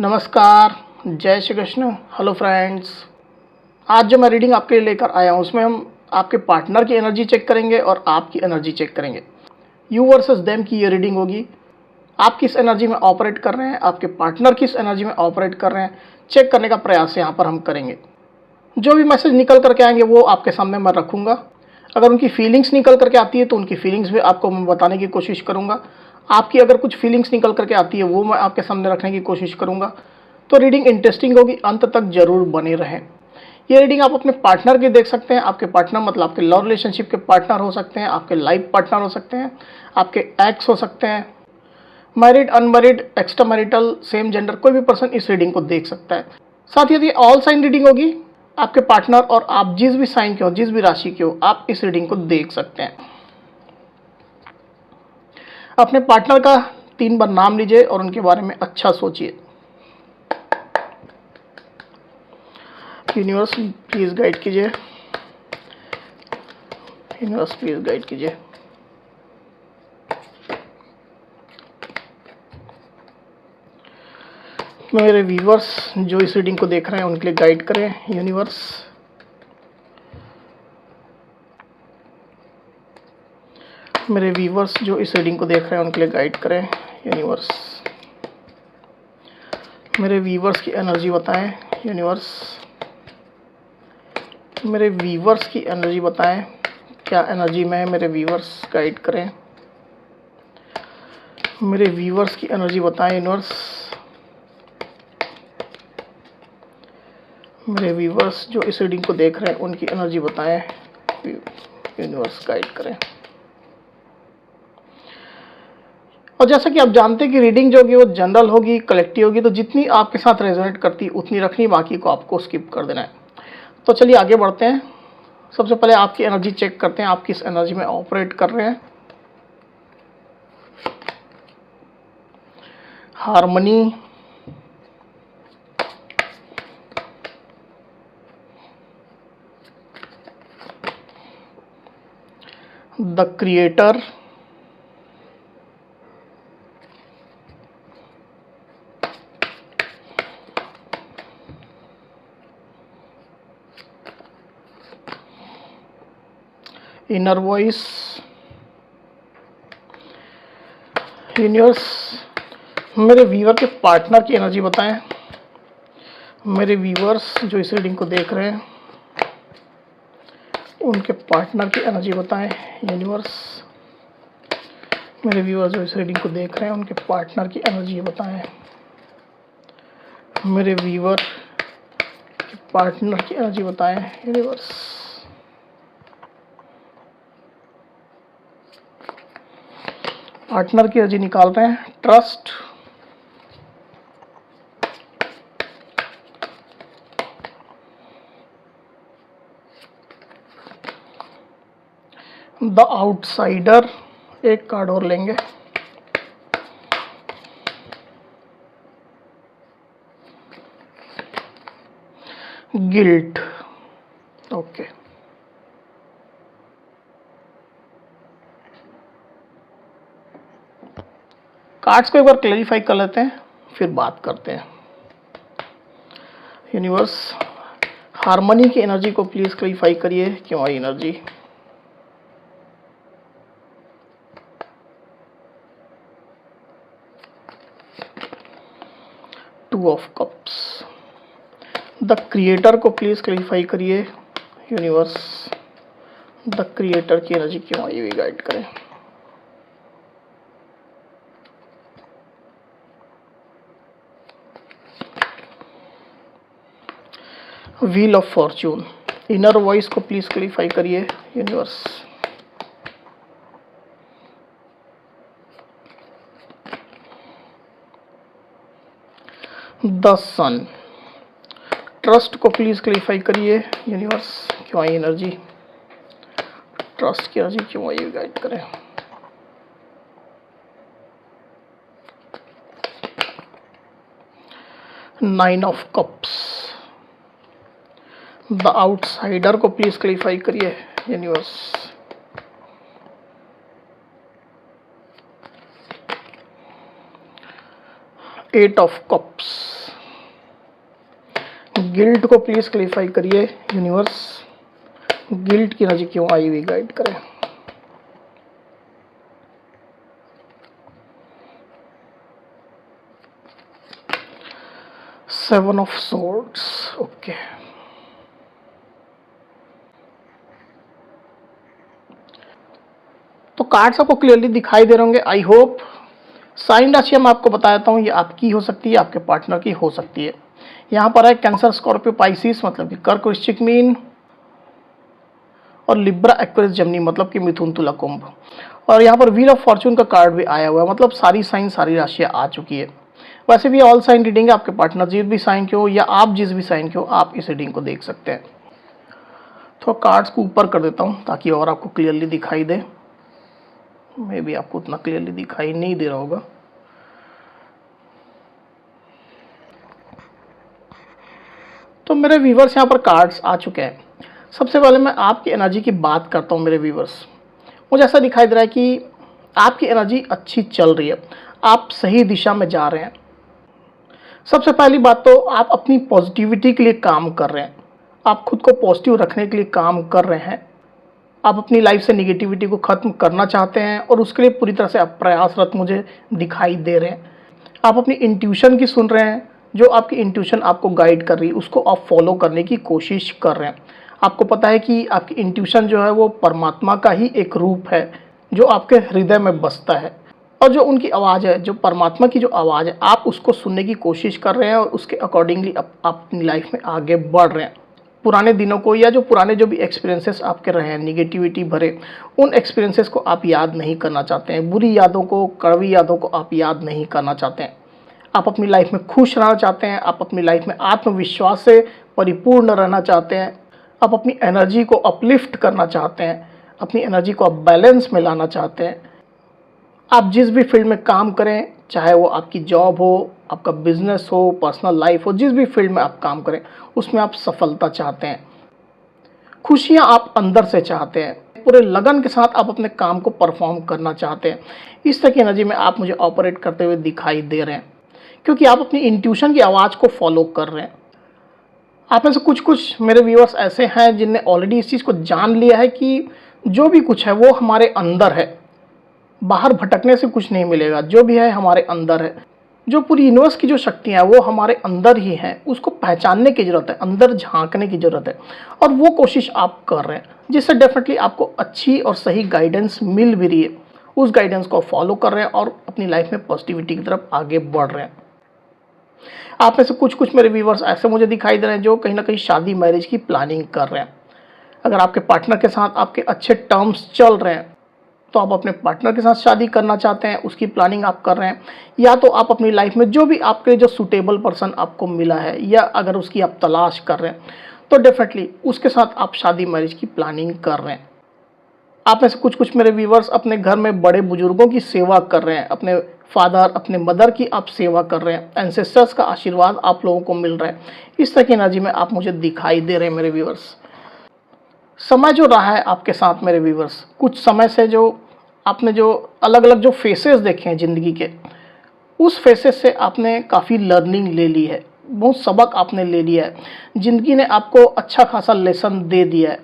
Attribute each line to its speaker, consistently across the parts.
Speaker 1: नमस्कार, जय Shri Krishna. Hello friends, आज जो मैं रीडिंग आपके लिए लेकर आया हूँ उसमें हम आपके पार्टनर की एनर्जी चेक करेंगे और आपकी एनर्जी चेक करेंगे। यू वर्सेस देम की ये रीडिंग होगी। आप किस एनर्जी में ऑपरेट कर रहे हैं, आपके पार्टनर किस एनर्जी में ऑपरेट कर रहे हैं, चेक करने का प्रयास यहाँ पर हम करेंगे। जो भी मैसेज निकल करके आएंगे वो आपके सामने मैं रखूँगा। अगर उनकी फीलिंग्स निकल करके आती है तो उनकी फीलिंग्स भी आपको मैं बताने की कोशिश करूँगा। आपकी अगर कुछ फीलिंग्स निकल करके आती है वो मैं आपके सामने रखने की कोशिश करूँगा। तो रीडिंग इंटरेस्टिंग होगी, अंत तक जरूर बने रहें। ये रीडिंग आप अपने पार्टनर की देख सकते हैं। आपके पार्टनर मतलब आपके लव रिलेशनशिप के पार्टनर हो सकते हैं, आपके लाइफ पार्टनर हो सकते हैं, आपके एक्स हो सकते हैं, married, unmarried, extra marital, same gender, कोई भी पर्सन इस रीडिंग को देख सकता है। साथ ही यदि ऑल साइन रीडिंग होगी, आपके पार्टनर और आप जिस भी साइन के हो, जिस भी राशि के हो, आप इस रीडिंग को देख सकते हैं। अपने पार्टनर का 3 बार नाम लीजिए और उनके बारे में अच्छा सोचिए। यूनिवर्स प्लीज गाइड कीजिए, यूनिवर्स प्लीज गाइड कीजिए। मेरे व्यूवर्स जो इस रीडिंग को देख रहे हैं उनके लिए गाइड करें यूनिवर्स। मेरे व्यूवर्स जो इस रीडिंग को देख रहे हैं उनके लिए गाइड करें यूनिवर्स। मेरे व्यूवर्स की एनर्जी बताएं यूनिवर्स। मेरे व्यूवर्स की एनर्जी बताएं, क्या एनर्जी में है, मेरे व्यूवर्स गाइड करें। मेरे व्यूवर्स की एनर्जी बताएं यूनिवर्स। मेरे व्यूवर्स जो इस रीडिंग को देख रहे हैं उनकी एनर्जी बताएं, यूनिवर्स गाइड करें। और जैसा कि आप जानते हैं कि रीडिंग जो होगी वो जनरल होगी, कलेक्टिव होगी, तो जितनी आपके साथ रेजोनेट करती है उतनी रखनी, बाकी को आपको स्किप कर देना है। तो चलिए आगे बढ़ते हैं। सबसे पहले आपकी एनर्जी चेक करते हैं, आप किस एनर्जी में ऑपरेट कर रहे हैं। Harmony, the creator, inner voice. Universe मेरे व्यूअर के पार्टनर की एनर्जी बताएं। मेरे व्यूअर्स जो इस रीडिंग को देख रहे हैं उनके पार्टनर की एनर्जी बताएं यूनिवर्स। मेरे व्यूअर्स जो इस रीडिंग को देख रहे हैं उनके पार्टनर की एनर्जी बताएं। मेरे व्यूअर के पार्टनर की एनर्जी बताएं यूनिवर्स। पार्टनर की एनर्जी निकाल रहे हैं। ट्रस्ट, द आउटसाइडर, एक कार्ड और लेंगे। Guilt, okay. कार्ड्स को एक बार क्लैरिफाई कर लेते हैं, फिर बात करते हैं। यूनिवर्स हार्मनी की एनर्जी को प्लीज क्लैरिफाई करिए, क्यों आई energy. Two of cups, the creator को प्लीज क्लैरिफाई करिए यूनिवर्स। द क्रिएटर की एनर्जी क्यों आई हुई, गाइड करें। Wheel of fortune, inner voice को प्लीज क्लैरिफाई करिए यूनिवर्स। द सन, ट्रस्ट को प्लीज क्लैरिफाई करिए यूनिवर्स, क्यों आई एनर्जी। ट्रस्ट की एनर्जी क्यों आई, गाइड करें। Nine of cups, the outsider को प्लीज क्लैरिफाई करिए यूनिवर्स। 8 ऑफ कप्स, गिल्ट को प्लीज़ क्लियरफाई करिए यूनिवर्स, गिल्ट की एनर्जी क्यों आई हुई, गाइड करें। Seven of swords, okay. तो कार्ड्स आपको क्लियरली दिखाई दे रहे होंगे, आई होप। साइन राशि मैं आपको बता देता हूँ, ये आपकी हो सकती है, आपके पार्टनर की हो सकती है। यहाँ पर है कैंसर, स्कॉर्पियो, पाइसिस मतलब कि कर्क, वृश्चिक, मीन, और लिब्रा, एक्वेरियस, जेमिनी मतलब कि मिथुन, तुला, कुंभ। और यहाँ पर व्हील ऑफ फॉर्चून का कार्ड भी आया हुआ है, मतलब सारी साइन, सारी राशियाँ आ चुकी है। वैसे भी ऑल साइन रीडिंग है, आपके पार्टनर जिस भी साइन के हो या आप जिस भी साइन के हो, आप इस रीडिंग को देख सकते हैं। तो कार्ड्स को ऊपर कर देता हूँ ताकि और आपको क्लियरली दिखाई दे। मे भी आपको उतना क्लियरली दिखाई नहीं दे रहा होगा। तो मेरे व्यूवर्स यहाँ पर कार्ड्स आ चुके हैं। सबसे पहले मैं आपकी एनर्जी की बात करता हूँ मेरे व्यूवर्स। मुझे ऐसा दिखाई दे रहा है कि आपकी एनर्जी अच्छी चल रही है, आप सही दिशा में जा रहे हैं। सबसे पहली बात तो आप अपनी पॉजिटिविटी के लिए काम कर रहे हैं, आप खुद को पॉजिटिव रखने के लिए काम कर रहे हैं। आप अपनी लाइफ से निगेटिविटी को ख़त्म करना चाहते हैं और उसके लिए पूरी तरह से आप प्रयासरत मुझे दिखाई दे रहे हैं। आप अपनी इंट्यूशन की सुन रहे हैं, जो आपकी इंट्यूशन आपको गाइड कर रही है उसको आप फॉलो करने की कोशिश कर रहे हैं। आपको पता है कि आपकी इंट्यूशन जो है वो परमात्मा का ही एक रूप है जो आपके हृदय में बसता है, और जो उनकी आवाज़ है, जो परमात्मा की जो आवाज़ है, आप उसको सुनने की कोशिश कर रहे हैं और उसके अकॉर्डिंगली आप अपनी लाइफ में आगे बढ़ रहे हैं। पुराने दिनों को या जो पुराने जो भी एक्सपीरियंसेस आपके रहे हैं निगेटिविटी भरे, उन एक्सपीरियंसेस को आप याद नहीं करना चाहते हैं। बुरी यादों को, कड़वी यादों को आप याद नहीं करना चाहते हैं। आप अपनी लाइफ में खुश रहना चाहते हैं, आप अपनी लाइफ में आत्मविश्वास से परिपूर्ण रहना चाहते हैं, आप अपनी एनर्जी को अपलिफ्ट करना चाहते हैं, अपनी एनर्जी को आप बैलेंस में लाना चाहते हैं। आप जिस भी फील्ड में काम करें, चाहे वो आपकी जॉब हो, आपका बिजनेस हो, पर्सनल लाइफ हो, जिस भी फील्ड में आप काम करें उसमें आप सफलता चाहते हैं, खुशियां आप अंदर से चाहते हैं, पूरे लगन के साथ आप अपने काम को परफॉर्म करना चाहते हैं। इस तरह की एनर्जी में आप मुझे ऑपरेट करते हुए दिखाई दे रहे हैं, क्योंकि आप अपनी इंट्यूशन की आवाज़ को फॉलो कर रहे हैं। आप में से कुछ मेरे व्यूअर्स ऐसे हैं जिनने ऑलरेडी इस चीज़ को जान लिया है कि जो भी कुछ है वो हमारे अंदर है, बाहर भटकने से कुछ नहीं मिलेगा। जो भी है हमारे अंदर है, जो पूरी यूनिवर्स की जो शक्तियाँ हैं वो हमारे अंदर ही हैं। उसको पहचानने की ज़रूरत है, अंदर झांकने की ज़रूरत है, और वो कोशिश आप कर रहे हैं, जिससे डेफिनेटली आपको अच्छी और सही गाइडेंस मिल भी रही है। उस गाइडेंस को फॉलो कर रहे हैं और अपनी लाइफ में पॉजिटिविटी की तरफ आगे बढ़ रहे हैं। आप में से कुछ मेरे व्यूवर्स ऐसे मुझे दिखाई दे रहे हैं जो कहीं ना कहीं शादी, मैरिज की प्लानिंग कर रहे हैं। अगर आपके पार्टनर के साथ आपके अच्छे टर्म्स चल रहे हैं तो आप अपने पार्टनर के साथ शादी करना चाहते हैं, उसकी प्लानिंग आप कर रहे हैं। या तो आप अपनी लाइफ में जो भी आपके जो सूटेबल पर्सन आपको मिला है, या अगर उसकी आप तलाश कर रहे हैं तो डेफिनेटली उसके साथ आप शादी, मैरिज की प्लानिंग कर रहे हैं। आप में से कुछ मेरे व्यूवर्स अपने घर में बड़े बुजुर्गों की सेवा कर रहे हैं, अपने फादर, अपने मदर की आप सेवा कर रहे हैं, एंसेस्टर्स का आशीर्वाद आप लोगों को मिल रहा है। इस तरह की एनर्जी में आप मुझे दिखाई दे रहे हैं मेरे व्यूवर्स। समय जो रहा है आपके साथ मेरे व्यूवर्स, कुछ समय से जो आपने जो अलग अलग जो फेसेस देखे हैं ज़िंदगी के, उस फेसेस से आपने काफ़ी लर्निंग ले ली है, बहुत सबक आपने ले लिया है। ज़िंदगी ने आपको अच्छा खासा लेसन दे दिया है।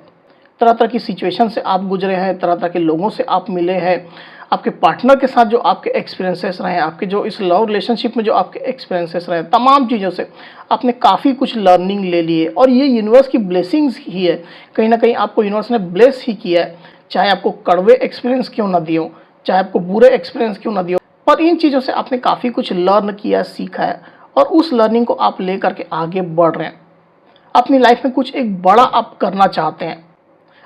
Speaker 1: तरह तरह की सिचुएशन से आप गुजरे हैं, तरह तरह के लोगों से आप मिले हैं, आपके पार्टनर के साथ जो आपके एक्सपीरियंसेस रहे हैं, आपके जो इस लव रिलेशनशिप में जो आपके एक्सपीरियंसेस रहे हैं, तमाम चीज़ों से आपने काफ़ी कुछ लर्निंग ले ली है। और ये यूनिवर्स की ब्लेसिंग्स ही है, कहीं ना कहीं आपको यूनिवर्स ने ब्लेस ही किया है। चाहे आपको कड़वे एक्सपीरियंस क्यों ना दियो, चाहे आपको बुरे एक्सपीरियंस क्यों ना दियो, पर इन चीज़ों से आपने काफ़ी कुछ लर्न किया, सीखा है, और उस लर्निंग को आप ले करके आगे बढ़ रहे हैं। अपनी लाइफ में कुछ एक बड़ा आप करना चाहते हैं,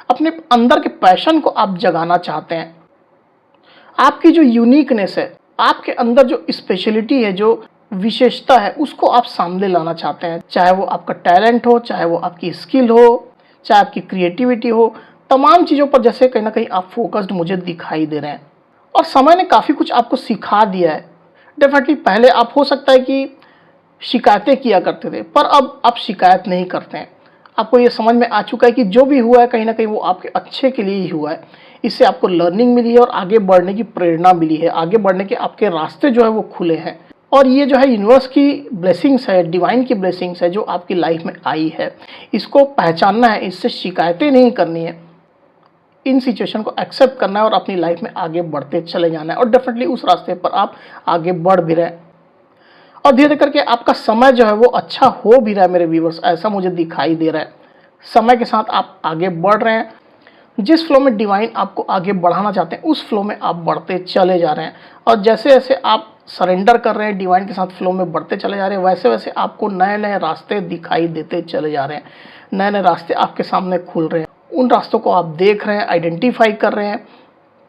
Speaker 1: अपने अंदर के पैशन को आप जगाना चाहते हैं। आपकी जो यूनिकनेस है, आपके अंदर जो स्पेशलिटी है, जो विशेषता है, उसको आप सामने लाना चाहते हैं। चाहे वो आपका टैलेंट हो, चाहे वो आपकी स्किल हो, चाहे आपकी क्रिएटिविटी हो, तमाम चीज़ों पर जैसे कहीं ना कहीं आप फोकस्ड मुझे दिखाई दे रहे हैं। और समय ने काफ़ी कुछ आपको सिखा दिया है। डेफिनेटली पहले आप हो सकता है कि शिकायतें किया करते थे, पर अब आप शिकायत नहीं करते हैं। आपको ये समझ में आ चुका है कि जो भी हुआ है कहीं ना कहीं वो आपके अच्छे के लिए ही हुआ है। इससे आपको लर्निंग मिली है और आगे बढ़ने की प्रेरणा मिली है, आगे बढ़ने के आपके रास्ते जो है वो खुले हैं। और ये जो है यूनिवर्स की ब्लेसिंग्स है, डिवाइन की ब्लेसिंग्स है जो आपकी लाइफ में आई है, इसको पहचानना है, इससे शिकायतें नहीं करनी है, इन सिचुएशन को एक्सेप्ट करना है और अपनी लाइफ में आगे बढ़ते चले जाना है। और डेफिनेटली उस रास्ते पर आप आगे बढ़ भी रहे हैं और धीरे करके आपका समय जो है वो अच्छा हो भी रहा है मेरे व्यूवर्स, ऐसा मुझे दिखाई दे रहा है। समय के साथ आप आगे बढ़ रहे हैं, जिस फ्लो में डिवाइन आपको आगे बढ़ाना चाहते हैं उस फ्लो में आप बढ़ते चले जा रहे हैं। और जैसे जैसे आप सरेंडर कर रहे हैं, डिवाइन के साथ फ्लो में बढ़ते चले जा रहे हैं, वैसे वैसे आपको नए नए रास्ते दिखाई देते चले जा रहे हैं, नए नए रास्ते आपके सामने खुल रहे हैं। उन रास्तों को आप देख रहे हैं, आइडेंटिफाई कर रहे हैं,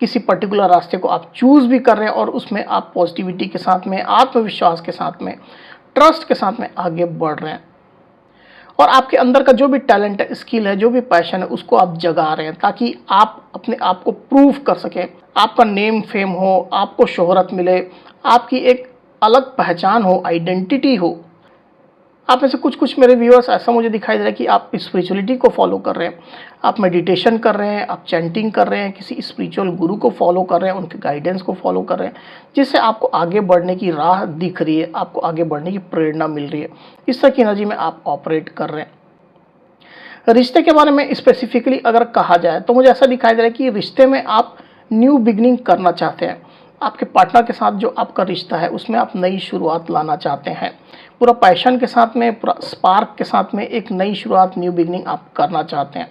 Speaker 1: किसी पर्टिकुलर रास्ते को आप चूज़ भी कर रहे हैं और उसमें आप पॉजिटिविटी के साथ में, आत्मविश्वास के साथ में, ट्रस्ट के साथ में आगे बढ़ रहे हैं। और आपके अंदर का जो भी टैलेंट है, स्किल है, जो भी पैशन है, उसको आप जगा रहे हैं ताकि आप अपने आप को प्रूव कर सकें, आपका नेम फेम हो, आपको शोहरत मिले, आपकी एक अलग पहचान हो, आइडेंटिटी हो। आप में से कुछ कुछ मेरे व्यूअर्स ऐसा मुझे दिखाई दे रहा है कि आप स्पिरिचुअलिटी को फॉलो कर रहे हैं, आप मेडिटेशन कर रहे हैं, आप चैंटिंग कर रहे हैं, किसी स्पिरिचुअल गुरु को फॉलो कर रहे हैं, उनके गाइडेंस को फॉलो कर रहे हैं, जिससे आपको आगे बढ़ने की राह दिख रही है, आपको आगे बढ़ने की प्रेरणा मिल रही है। इस तरह की एनर्जी में आप ऑपरेट कर रहे हैं। रिश्ते के बारे में स्पेसिफिकली अगर कहा जाए तो मुझे ऐसा दिखाई दे रहा है कि रिश्ते में आप न्यू बिगनिंग करना चाहते हैं। आपके पार्टनर के साथ जो आपका रिश्ता है उसमें आप नई शुरुआत लाना चाहते हैं, पूरा पैशन के साथ में, पूरा स्पार्क के साथ में एक नई शुरुआत, न्यू बिगनिंग आप करना चाहते हैं,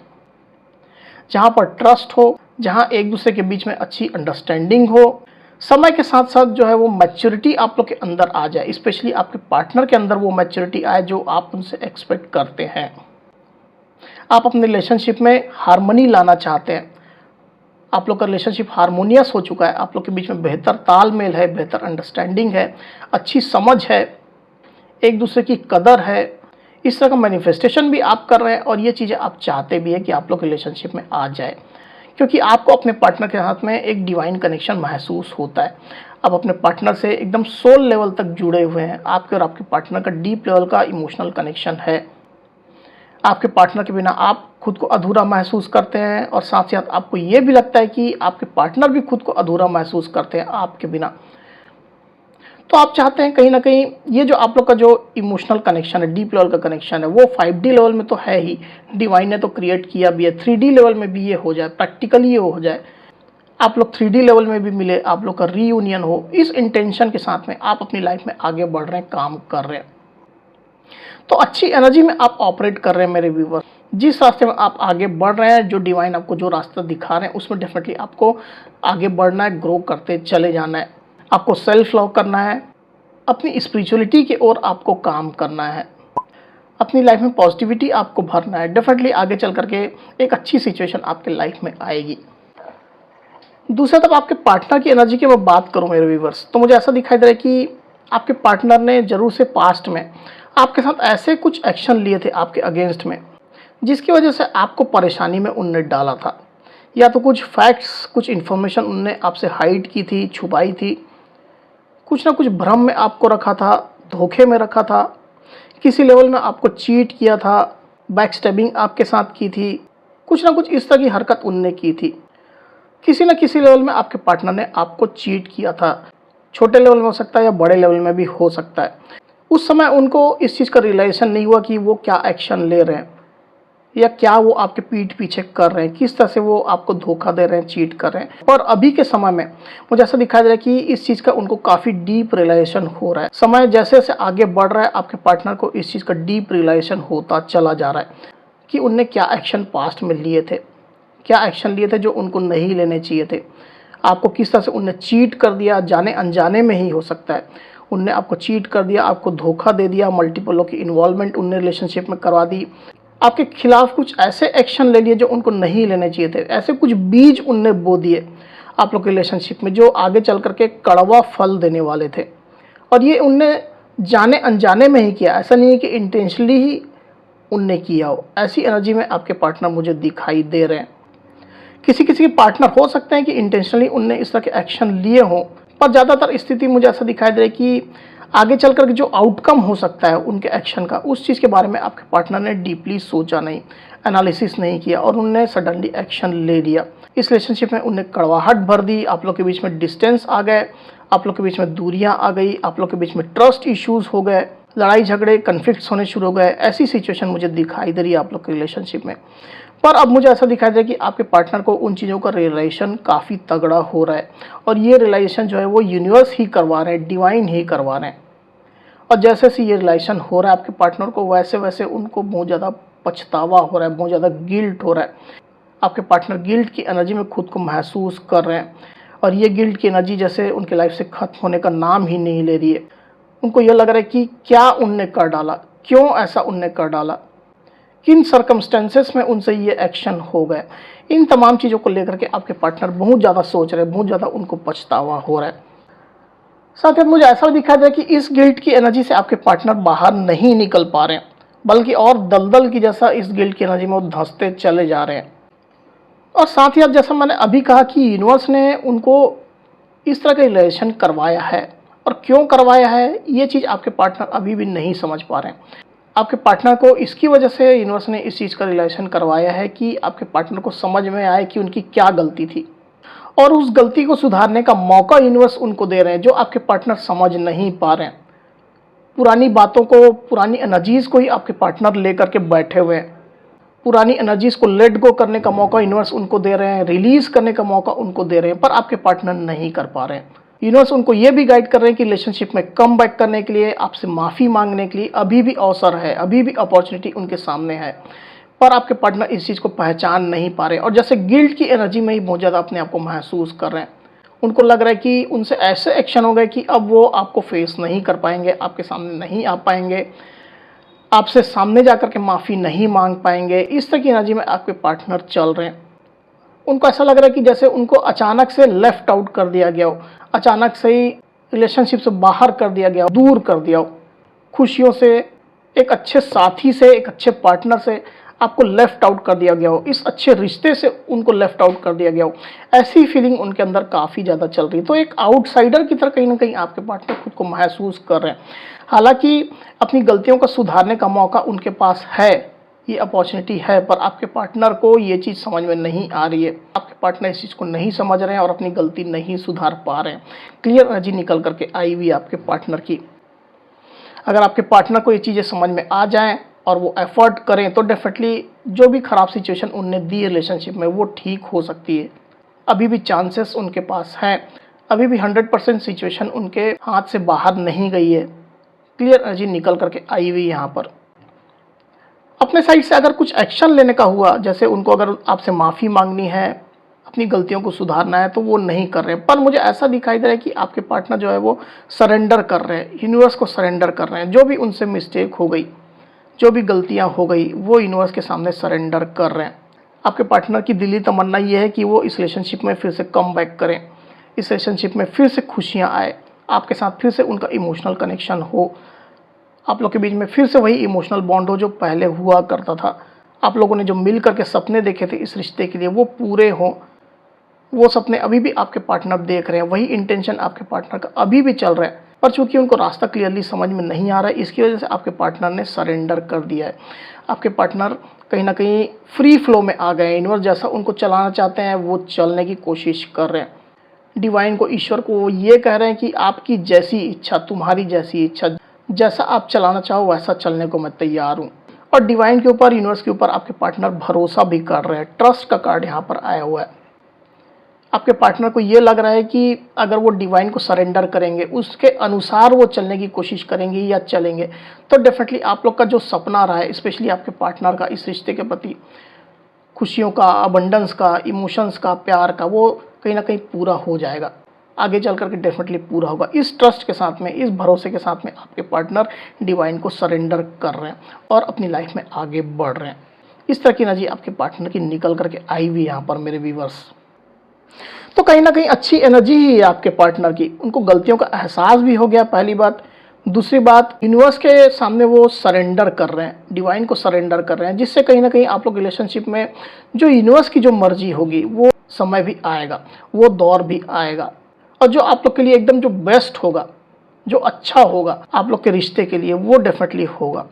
Speaker 1: जहाँ पर ट्रस्ट हो, जहाँ एक दूसरे के बीच में अच्छी अंडरस्टैंडिंग हो। समय के साथ साथ जो है वो मैच्योरिटी आप लोग के अंदर आ जाए, स्पेशली आपके पार्टनर के अंदर वो मैच्योरिटी आए जो आप उनसे एक्सपेक्ट करते हैं। आप अपने रिलेशनशिप में हार्मनी लाना चाहते हैं, आप लोग का रिलेशनशिप हारमोनियस हो चुका है, आप लोग के बीच में बेहतर तालमेल है, बेहतर अंडरस्टैंडिंग है, अच्छी समझ है, एक दूसरे की कदर है। इस तरह का मैनिफेस्टेशन भी आप कर रहे हैं और ये चीज़ें आप चाहते भी हैं कि आप लोग रिलेशनशिप में आ जाए, क्योंकि आपको अपने पार्टनर के साथ में एक डिवाइन कनेक्शन महसूस होता है। आप अपने पार्टनर से एकदम सोल लेवल तक जुड़े हुए हैं, आपके और आपके पार्टनर का डीप लेवल का इमोशनल कनेक्शन है। आपके पार्टनर के बिना आप खुद को अधूरा महसूस करते हैं और साथ ही साथ आपको ये भी लगता है कि आपके पार्टनर भी खुद को अधूरा महसूस करते हैं आपके बिना। तो आप चाहते हैं कहीं ना कहीं ये जो आप लोग का जो इमोशनल कनेक्शन है, डीप लेवल का कनेक्शन है, वो 5D लेवल में तो है ही, डिवाइन ने तो क्रिएट किया भी है, 3D लेवल में भी ये हो जाए, प्रैक्टिकली ये हो जाए, आप लोग 3D लेवल में भी मिले, आप लोग का रीयूनियन हो। इस इंटेंशन के साथ में आप अपनी लाइफ में आगे बढ़ रहे हैं, काम कर रहे हैं। तो अच्छी एनर्जी में आप ऑपरेट कर रहे हैं मेरे व्यूवर्स। जिस रास्ते में आप आगे बढ़ रहे हैं, जो डिवाइन आपको जो रास्ता दिखा रहे हैं, उसमें डेफिनेटली आपको आगे बढ़ना है, ग्रो करते चले जाना है। आपको सेल्फ लव करना है, अपनी स्पिरिचुअलिटी की ओर आपको काम करना है, अपनी लाइफ में पॉजिटिविटी आपको भरना है। डेफिनेटली आगे चल करके एक अच्छी सिचुएशन आपके लाइफ में आएगी। दूसरा, तब आपके पार्टनर की एनर्जी की मैं बात करूं मेरे व्यूवर्स, तो मुझे ऐसा दिखाई दे रहा है कि आपके पार्टनर ने जरूर से पास्ट में आपके साथ ऐसे कुछ एक्शन लिए थे आपके अगेंस्ट में, जिसकी वजह से आपको परेशानी में उनने डाला था। या तो कुछ फैक्ट्स, कुछ इन्फॉर्मेशन उनने आपसे हाइड की थी, छुपाई थी, कुछ ना कुछ भ्रम में आपको रखा था, धोखे में रखा था, किसी लेवल में आपको चीट किया था, बैकस्टैबिंग आपके साथ की थी, कुछ ना कुछ इस तरह की हरकत उनने की थी। किसी न किसी लेवल में आपके पार्टनर ने आपको चीट किया था, छोटे लेवल में हो सकता है या बड़े लेवल में भी हो सकता है। उस समय उनको इस चीज़ का रियलाइजेशन नहीं हुआ कि वो क्या एक्शन ले रहे हैं या क्या वो आपके पीठ पीछे कर रहे हैं, किस तरह से वो आपको धोखा दे रहे हैं, चीट कर रहे हैं। और अभी के समय में मुझे ऐसा दिखाई दे रहा है कि इस चीज़ का उनको काफ़ी डीप रियलाइजेशन हो रहा है। समय जैसे जैसे आगे बढ़ रहा है, आपके पार्टनर को इस चीज़ का डीप रियलाइजेशन होता चला जा रहा है कि उनने क्या एक्शन पास्ट में लिए थे, क्या एक्शन लिए थे जो उनको नहीं लेने चाहिए थे, आपको किस तरह से उनने चीट कर दिया, जाने अनजाने में ही हो सकता है। उनने आपको चीट कर दिया, आपको धोखा दे दिया, मल्टीपलों की इन्वॉल्वमेंट उनने रिलेशनशिप में करवा दी, आपके खिलाफ कुछ ऐसे एक्शन ले लिए जो उनको नहीं लेने चाहिए थे। ऐसे कुछ बीज उनने बो दिए आप लोग के रिलेशनशिप में जो आगे चल करके कड़वा फल देने वाले थे। और ये उनने जाने अनजाने में ही किया, ऐसा नहीं है कि इंटेंशनली ही उनने किया हो। ऐसी एनर्जी में आपके पार्टनर मुझे दिखाई दे रहे हैं। किसी किसी के पार्टनर हो सकते हैं कि इंटेंशनली उनने इस तरह के एक्शन लिए हों, पर ज़्यादातर स्थिति मुझे ऐसा दिखाई दे रहा है कि आगे चल कर जो आउटकम हो सकता है उनके एक्शन का, उस चीज़ के बारे में आपके पार्टनर ने डीपली सोचा नहीं, एनालिसिस नहीं किया और उनने सडनली एक्शन ले लिया। इस रिलेशनशिप में उन्हें कड़वाहट भर दी, आप लोग के बीच में डिस्टेंस आ गए, आप लोग के बीच में दूरियां आ गई, आप लोग के बीच में ट्रस्ट इश्यूज हो गए, लड़ाई झगड़े कन्फ्लिक्ट्स होने शुरू हो गए। ऐसी सिचुएशन मुझे दिखाई दे रही है आप लोग के रिलेशनशिप में। पर अब मुझे ऐसा दिखाई दे रहा है कि आपके पार्टनर को उन चीज़ों का रियलाइजेशन काफ़ी तगड़ा हो रहा है, और ये रियलाइजेशन जो है वो यूनिवर्स ही करवा रहे हैं, डिवाइन ही करवा रहे हैं। और जैसे जैसे ये रिलेशन हो रहा है आपके पार्टनर को, वैसे वैसे उनको बहुत ज़्यादा पछतावा हो रहा है, बहुत ज़्यादा गिल्ट हो रहा है। आपके पार्टनर गिल्ट की एनर्जी में खुद को महसूस कर रहे हैं, और ये गिल्ट की एनर्जी जैसे उनके लाइफ से खत्म होने का नाम ही नहीं ले रही है। उनको ये लग रहा है कि क्या उनने कर डाला, क्यों ऐसा उनने कर डाला, किन सर्कमस्टेंसेस में उनसे ये एक्शन हो गए। इन तमाम चीज़ों को लेकर के आपके पार्टनर बहुत ज़्यादा सोच रहे हैं, बहुत ज़्यादा उनको पछतावा हो रहा है। साथ ही मुझे ऐसा दिखा दे कि इस गिल्ट की एनर्जी से आपके पार्टनर बाहर नहीं निकल पा रहे हैं, बल्कि और दलदल की जैसा इस गिल्ट की एनर्जी में वो धंसते चले जा रहे हैं। और साथ ही अब जैसा मैंने अभी कहा कि यूनिवर्स ने उनको इस तरह का रिलेशन करवाया है, और क्यों करवाया है ये चीज़ आपके पार्टनर अभी भी नहीं समझ पा रहे हैं। आपके पार्टनर को इसकी वजह से यूनिवर्स ने इस चीज़ का रिलेशन करवाया है कि आपके पार्टनर को समझ में आए कि उनकी क्या गलती थी, और उस गलती को सुधारने का मौका यूनिवर्स उनको दे रहे हैं, जो आपके पार्टनर समझ नहीं पा रहे हैं। पुरानी बातों को, पुरानी एनर्जीज़ को ही आपके पार्टनर लेकर के बैठे हुए हैं। पुरानी एनर्जीज़ को लेट गो करने का मौका यूनिवर्स उनको दे रहे हैं, रिलीज़ करने का मौका उनको दे रहे हैं, पर आपके पार्टनर नहीं कर पा रहे हैं। यूनिवर्स उनको ये भी गाइड कर रहे हैं कि रिलेशनशिप में कम बैक करने के लिए, आपसे माफ़ी मांगने के लिए अभी भी अवसर है, अभी भी अपॉर्चुनिटी उनके सामने है, पर आपके पार्टनर इस चीज़ को पहचान नहीं पा रहे, और जैसे गिल्ट की एनर्जी में ही बहुत ज़्यादा अपने आप को महसूस कर रहे हैं। उनको लग रहा है कि उनसे ऐसे एक्शन हो गए कि अब वो आपको फेस नहीं कर पाएंगे, आपके सामने नहीं आ पाएंगे, आपसे सामने जाकर के माफ़ी नहीं मांग पाएंगे। इस तरह की एनर्जी में आपके पार्टनर चल रहे हैं। उनको ऐसा लग रहा है कि जैसे उनको अचानक से लेफ्ट आउट कर दिया गया हो, अचानक से ही रिलेशनशिप से बाहर कर दिया गया हो, दूर कर दिया हो। खुशियों से, एक अच्छे साथी से, एक अच्छे पार्टनर से आपको लेफ्ट आउट कर दिया गया हो, इस अच्छे रिश्ते से उनको लेफ्ट आउट कर दिया गया हो। ऐसी फीलिंग उनके अंदर काफ़ी ज़्यादा चल रही है। तो एक आउटसाइडर की तरह कहीं ना कहीं आपके पार्टनर खुद को महसूस कर रहे हैं। हालांकि अपनी गलतियों को सुधारने का मौका उनके पास है, ये अपॉर्चुनिटी है, पर आपके पार्टनर को ये चीज़ समझ में नहीं आ रही है। आपके पार्टनर इस चीज़ को नहीं समझ रहे हैं और अपनी गलती नहीं सुधार पा रहे हैं। क्लियर एनर्जी निकल करके आई हुई आपके पार्टनर की। अगर आपके पार्टनर को ये चीज़ें समझ में आ जाएं और वो एफर्ट करें, तो डेफिनेटली जो भी ख़राब सिचुएशन उनने दी रिलेशनशिप में वो ठीक हो सकती है। अभी भी चांसेस उनके पास हैं, अभी भी 100% सिचुएशन उनके हाथ से बाहर नहीं गई है। क्लियर एनर्जी निकल करके आई हुई यहाँ पर। अपने साइड से अगर कुछ एक्शन लेने का हुआ, जैसे उनको अगर आपसे माफ़ी मांगनी है, अपनी गलतियों को सुधारना है, तो वो नहीं कर रहे हैं। पर मुझे ऐसा दिखाई दे रहा है कि आपके पार्टनर जो है वो सरेंडर कर रहे हैं, यूनिवर्स को सरेंडर कर रहे हैं। जो भी उनसे मिस्टेक हो गई, जो भी गलतियां हो गई, वो यूनिवर्स के सामने सरेंडर कर रहे हैं। आपके पार्टनर की दिली तमन्ना ये है कि वो इस रिलेशनशिप में फिर से कम बैक करें, इस रिलेशनशिप में फिर से खुशियाँ आए, आपके साथ फिर से उनका इमोशनल कनेक्शन हो, आप लोग के बीच में फिर से वही इमोशनल बॉन्ड हो जो पहले हुआ करता था। आप लोगों ने जो मिल करके सपने देखे थे इस रिश्ते के लिए, वो पूरे हों। वो सपने अभी भी आपके पार्टनर देख रहे हैं, वही इंटेंशन आपके पार्टनर का अभी भी चल रहा है, पर चूंकि उनको रास्ता क्लियरली समझ में नहीं आ रहा है, इसकी वजह से आपके पार्टनर ने सरेंडर कर दिया है। आपके पार्टनर कहीं ना कहीं फ्री फ्लो में आ गए हैं। यूनिवर्स जैसा उनको चलाना चाहते हैं वो चलने की कोशिश कर रहे हैं। डिवाइन को, ईश्वर को वो ये कह रहे हैं कि आपकी जैसी इच्छा, तुम्हारी जैसी इच्छा, जैसा आप चलाना चाहो वैसा चलने को मैं तैयार हूँ। और डिवाइन के ऊपर, यूनिवर्स के ऊपर आपके पार्टनर भरोसा भी कर रहे हैं। ट्रस्ट का कार्ड यहाँ पर आया हुआ है। आपके पार्टनर को ये लग रहा है कि अगर वो डिवाइन को सरेंडर करेंगे, उसके अनुसार वो चलने की कोशिश करेंगे या चलेंगे, तो डेफिनेटली आप लोग का जो सपना रहा है, स्पेशली आपके पार्टनर का इस रिश्ते के प्रति, खुशियों का, अबंडेंस का, इमोशंस का, प्यार का, वो कहीं ना कहीं पूरा हो जाएगा। आगे चल करके डेफिनेटली पूरा होगा। इस ट्रस्ट के साथ में, इस भरोसे के साथ में आपके पार्टनर डिवाइन को सरेंडर कर रहे हैं और अपनी लाइफ में आगे बढ़ रहे हैं। इस तरह की एनर्जी आपके पार्टनर की निकल करके आई हुई यहाँ पर मेरे व्यूअर्स। तो कहीं ना कहीं अच्छी एनर्जी ही है आपके पार्टनर की। उनको गलतियों का एहसास भी हो गया, पहली बात। दूसरी बात, यूनिवर्स के सामने वो सरेंडर कर रहे हैं, डिवाइन को सरेंडर कर रहे हैं, जिससे कहीं ना कहीं आप लोग रिलेशनशिप में जो यूनिवर्स की जो मर्जी होगी वो समय भी आएगा, वो दौर भी आएगा, और जो आप लोग के लिए एकदम जो बेस्ट होगा, जो अच्छा होगा आप लोग के रिश्ते के लिए, वो डेफिनेटली होगा।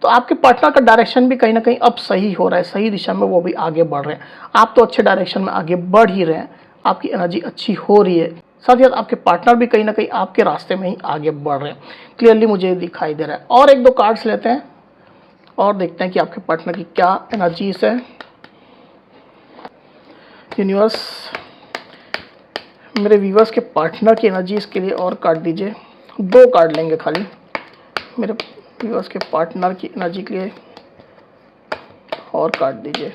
Speaker 1: तो आपके पार्टनर का डायरेक्शन भी कहीं ना कहीं अब सही हो रहा है, सही दिशा में वो भी आगे बढ़ रहे हैं। आप तो अच्छे डायरेक्शन में आगे बढ़ ही रहे हैं, आपकी एनर्जी अच्छी हो रही है। साथ ही साथ आपके पार्टनर भी कहीं ना कहीं आपके रास्ते में ही आगे बढ़ रहे हैं, क्लियरली मुझे दिखाई दे रहा है। और एक दो कार्ड्स लेते हैं और देखते हैं कि आपके पार्टनर की क्या एनर्जीज है। यूनिवर्स, मेरे व्यूवर्स के पार्टनर की एनर्जीज के लिए और कार्ड दीजिए। 2 कार्ड लेंगे खाली मेरे व्यूवर्स के पार्टनर की एनर्जी के लिए, और कार्ड दीजिए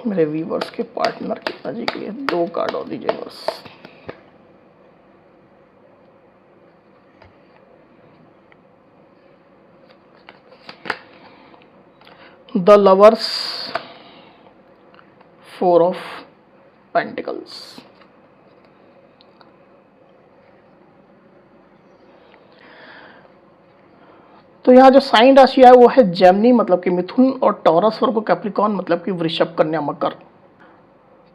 Speaker 1: मेरे व्यूवर्स के पार्टनर की एनर्जी के लिए। 2 कार्ड और दीजिए बस। The lovers, 4 of pentacles. तो यहाँ जो साइन राशि है वो है जेमिनी मतलब कि मिथुन, और टॉरस, वर्गो, कैप्रिकॉर्न मतलब कि वृषभ, कन्या, मकर।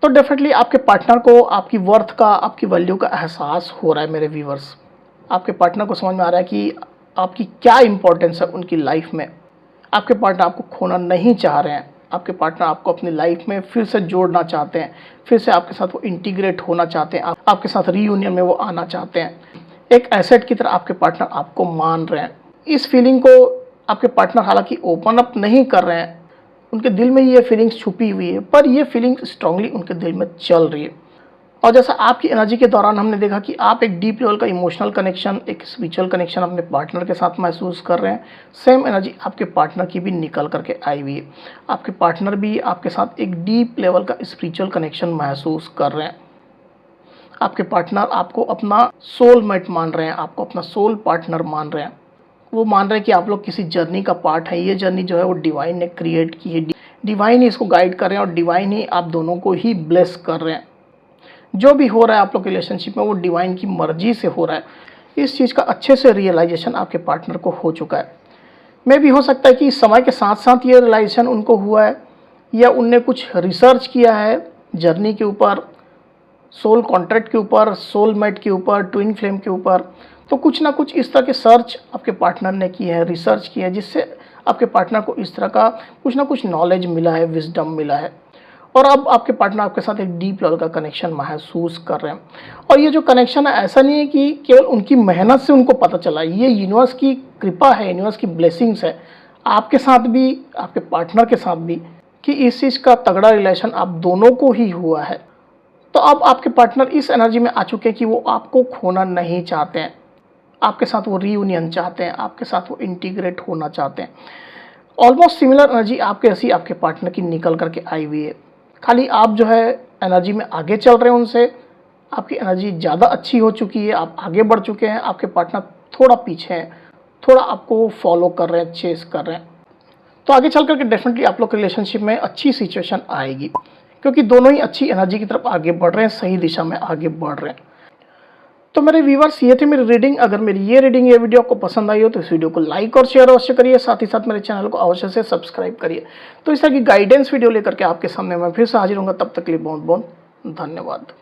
Speaker 1: तो डेफिनेटली आपके पार्टनर को आपकी वर्थ का, आपकी वैल्यू का एहसास हो रहा है मेरे व्यूवर्स। आपके पार्टनर को समझ में आ रहा है कि आपकी क्या इंपॉर्टेंस है उनकी लाइफ में। आपके पार्टनर आपको खोना नहीं चाह रहे हैं। आपके पार्टनर आपको अपनी लाइफ में फिर से जोड़ना चाहते हैं, फिर से आपके साथ वो इंटीग्रेट होना चाहते हैं, आपके साथ रीयूनियन में वो आना चाहते हैं। एक एसेट की तरह आपके पार्टनर आपको मान रहे हैं। इस फीलिंग को आपके पार्टनर हालांकि ओपन अप नहीं कर रहे हैं, उनके दिल में ये फीलिंग्स छुपी हुई है, पर ये फीलिंग स्ट्रांगली उनके दिल में चल रही है। और जैसा आपकी एनर्जी के दौरान हमने देखा कि आप एक डीप लेवल का इमोशनल कनेक्शन, एक स्पिरिचुअल कनेक्शन अपने पार्टनर के साथ महसूस कर रहे हैं, सेम एनर्जी आपके पार्टनर की भी निकल करके आई हुई है। आपके पार्टनर भी आपके साथ एक डीप लेवल का स्पिरिचुअल कनेक्शन महसूस कर रहे हैं। आपके पार्टनर आपको अपना सोलमेट मान रहे हैं, आपको अपना सोल पार्टनर मान रहे हैं। वो मान रहे हैं कि आप लोग किसी जर्नी का पार्ट है। ये जर्नी जो है वो डिवाइन ने क्रिएट की है, डिवाइन ही इसको गाइड कर रहे हैं और डिवाइन ही आप दोनों को ही ब्लेस कर रहे हैं। जो भी हो रहा है आप लोग रिलेशनशिप में वो डिवाइन की मर्जी से हो रहा है। इस चीज़ का अच्छे से रियलाइजेशन आपके पार्टनर को हो चुका है। मे भी हो सकता है कि समय के साथ साथ ये रियलाइजेशन उनको हुआ है, या उनने कुछ रिसर्च किया है जर्नी के ऊपर, सोल कॉन्ट्रैक्ट के ऊपर, सोलमेट के ऊपर, ट्विन फ्लेम के ऊपर। तो कुछ ना कुछ इस तरह के सर्च आपके पार्टनर ने की है, रिसर्च किया है, जिससे आपके पार्टनर को इस तरह का कुछ ना कुछ नॉलेज मिला है, विजडम मिला है। और अब आपके पार्टनर आपके साथ एक डीप लेवल का कनेक्शन महसूस कर रहे हैं। और ये जो कनेक्शन है ऐसा नहीं है कि केवल उनकी मेहनत से उनको पता चला, ये यूनिवर्स की कृपा है, यूनिवर्स की ब्लेसिंग्स है आपके साथ भी, आपके पार्टनर के साथ भी, कि इस चीज़ का तगड़ा रिलेशन आप दोनों को ही हुआ है। तो अब आपके पार्टनर इस एनर्जी में आ चुके हैं कि वो आपको खोना नहीं चाहते हैं, आपके साथ वो रीयूनियन चाहते हैं, आपके साथ वो इंटीग्रेट होना चाहते हैं। ऑलमोस्ट सिमिलर एनर्जी आपके ऐसी आपके पार्टनर की निकल करके आई हुई है। खाली आप जो है एनर्जी में आगे चल रहे हैं उनसे, आपकी एनर्जी ज़्यादा अच्छी हो चुकी है, आप आगे बढ़ चुके हैं। आपके पार्टनर थोड़ा पीछे हैं, थोड़ा आपको फॉलो कर रहे हैं, चेस कर रहे हैं। तो आगे चल करके डेफिनेटली आप लोग के रिलेशनशिप में अच्छी सिचुएशन आएगी, क्योंकि दोनों ही अच्छी एनर्जी की तरफ आगे बढ़ रहे हैं, सही दिशा में आगे बढ़ रहे हैं। तो मेरे व्यूवर्स, ये थी मेरी रीडिंग। अगर मेरी ये रीडिंग, ये वीडियो आपको पसंद आई हो तो इस वीडियो को लाइक और शेयर अवश्य करिए, साथ ही साथ मेरे चैनल को अवश्य से सब्सक्राइब करिए। तो इस तरह की गाइडेंस वीडियो लेकर के आपके सामने मैं फिर से हाजिर होऊंगा। तब तक के लिए बहुत बहुत धन्यवाद।